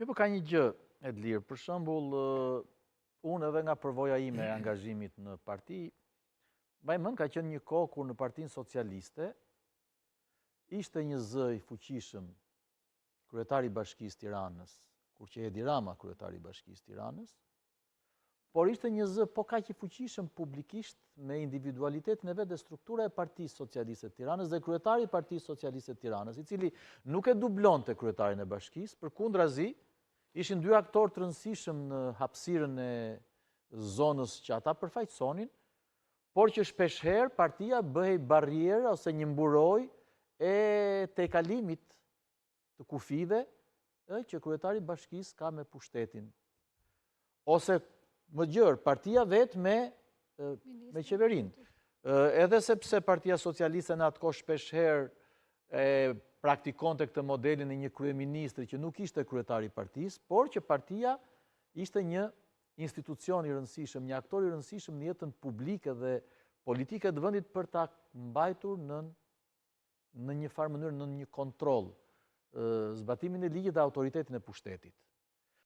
Mi po ka një gjë, Edlir, për shembull, unë edhe nga përvoja ime e angazhimit në parti, mbaj mend ka qenë një kohë kur në Partinë Socialiste ishte një zë i fuqishëm kryetari i Bashkisë Tiranës, kur që Edi Rama kryetari i Bashkisë Tiranës, por ishte një zë po kaq i fuqishëm publikisht me individualitetin e vet dhe struktura e Partisë Socialiste të Tiranës dhe kryetari i Partisë Socialiste të Tiranës, i cili nuk e dublonte kryetarin e Bashkisë, përkundrazi ishin dy aktorë të rëndësishëm në hapësirën e zonës që ata përfaqësonin, por që shpeshherë partia bëhej barrierë ose një mburoj e tejkalimit të kufive që kryetari i Bashkisë ka me pushtetin. Ose më gjërë, partia vetë me qeverinë. Edhe sepse Partia Socialiste në atë kohë shpeshherë e praktikonte këtë modelin e një kryeministri që nuk ishte kryetari i partisë, por që partia ishte një institucion i rëndësishëm, një aktor i rëndësishëm në jetën publike dhe politike të vendit për ta mbajtur në një farë mënyrë në një kontroll zbatimin e ligjit dhe autoritetin e pushtetit.